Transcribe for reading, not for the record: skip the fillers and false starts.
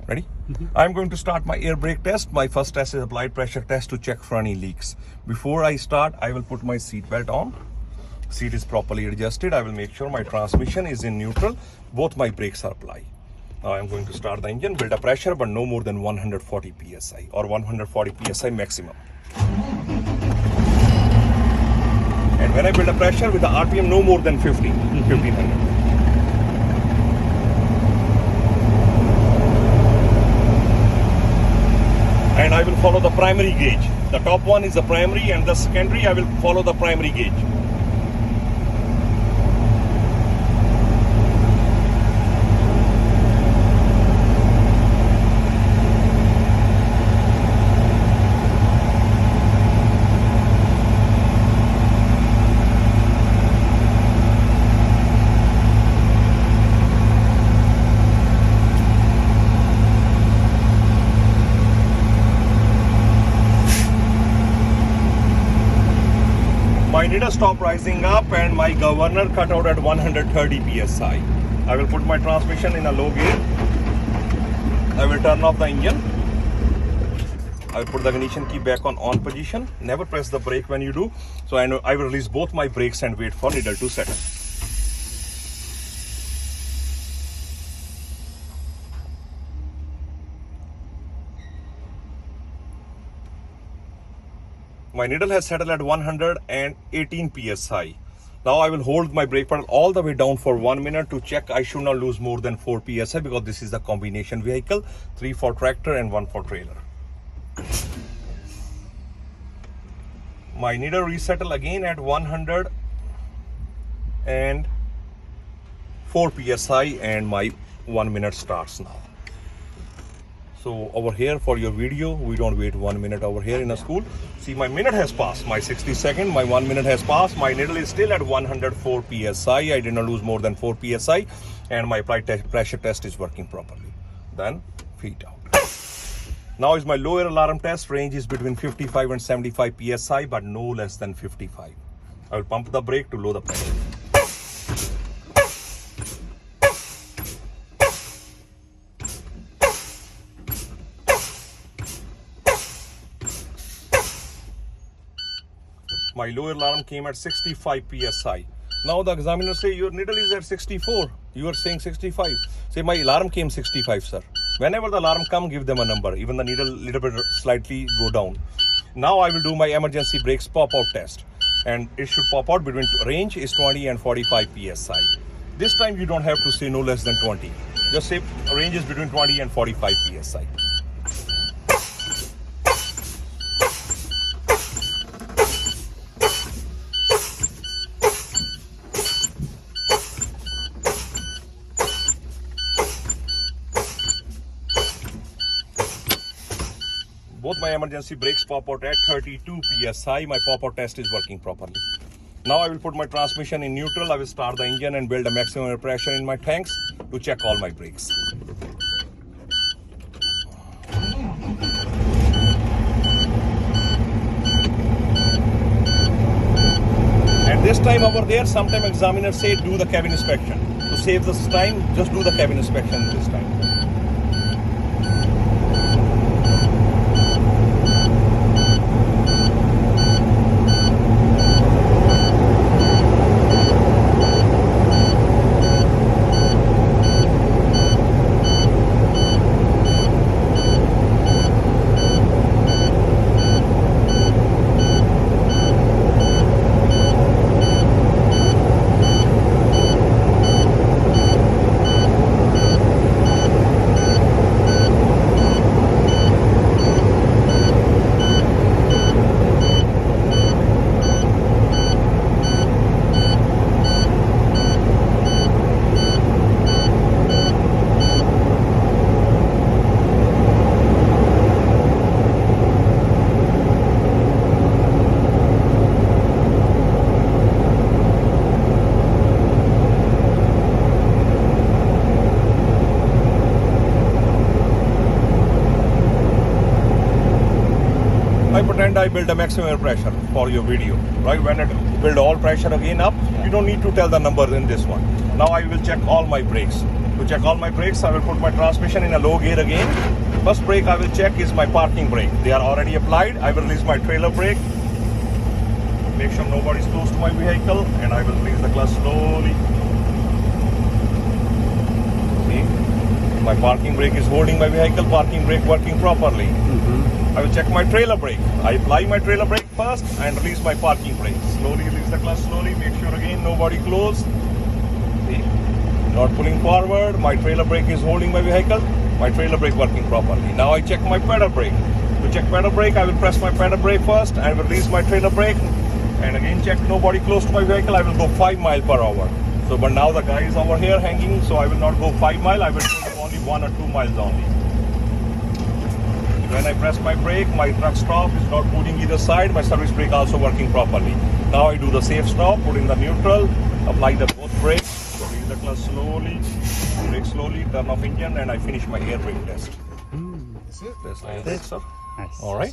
Ready? I'm going to start my air brake test. My first test is applied pressure test to check for any leaks. Before I start, I will put my seat belt on. Seat is properly adjusted. I will make sure my transmission is in neutral. Both my brakes are applied. Now I'm going to start the engine, build a pressure, but no more than 140 psi or 140 psi maximum. And when I build a pressure with the RPM no more than 1500. And I will follow the primary gauge. The top one is the primary, and the secondary I will follow the primary gauge. My needle stop rising up and my governor cut out at 130 psi. I will put my transmission in a low gear. I will turn off the engine. I will put the ignition key back on position. Never press the brake when you do. So I will release both my brakes and wait for needle to settle. My needle has settled at 118 psi. Now I will hold my brake pedal all the way down for 1 minute to check I should not lose more than 4 psi because this is the combination vehicle, 3 for tractor and 1 for trailer. My needle resettle again at 104 psi and my 1 minute starts now. So over here for your video, we don't wait 1 minute over here in a school. See, my minute has passed, my 60 second, my 1 minute has passed. My needle is still at 104 psi. I did not lose more than 4 psi and my pressure test is working properly. Then feet out. Now is my lower alarm test. Range is between 55 and 75 psi, but no less than 55. I will pump the brake to lower the pressure. My lower alarm came at 65 psi. Now the examiner say your needle is at 64. You are saying 65. Say my alarm came 65, sir. Whenever the alarm come, give them a number. Even the needle little bit slightly go down. Now I will do my emergency brakes pop out test, and it should pop out between range is 20 and 45 psi. This time you don't have to say no less than 20. Just say range is between 20 and 45 psi. Both my emergency brakes pop out at 32 psi. My pop out test is working properly. Now I will put my transmission in neutral. I will start the engine and build a maximum air pressure in my tanks to check all my brakes. And this time over there, sometime examiner say do the cabin inspection. To save this time, just do the cabin inspection this time. I pretend I build a maximum air pressure for your video, right? When it build all pressure again up, you don't need to tell the number in this one. Now I will check all my brakes. To check all my brakes, I will put my transmission in a low gear again. First brake I will check is my parking brake. They are already applied. I will release my trailer brake. Make sure nobody is close to my vehicle, and I will release the clutch slowly. See, my parking brake is holding my vehicle, parking brake working properly. I will check my trailer brake. I apply my trailer brake first and release my parking brake. Slowly release the clutch slowly. Make sure again nobody close. See, not pulling forward. My trailer brake is holding my vehicle. My trailer brake working properly. Now I check my pedal brake. To check pedal brake, I will press my pedal brake first and release my trailer brake. And again check nobody close to my vehicle. I will go 5 miles per hour. So, but now the guy is over here hanging, so I will not go 5 miles. I will go only 1 or 2 miles only. When I press my brake, my truck stop is not moving either side. My service brake also working properly. Now I do the safe stop, put in the neutral, apply the both brakes, release the clutch slowly, brake slowly, turn off engine, and I finish my air brake test. That's it. That's it, sir. Nice. All right.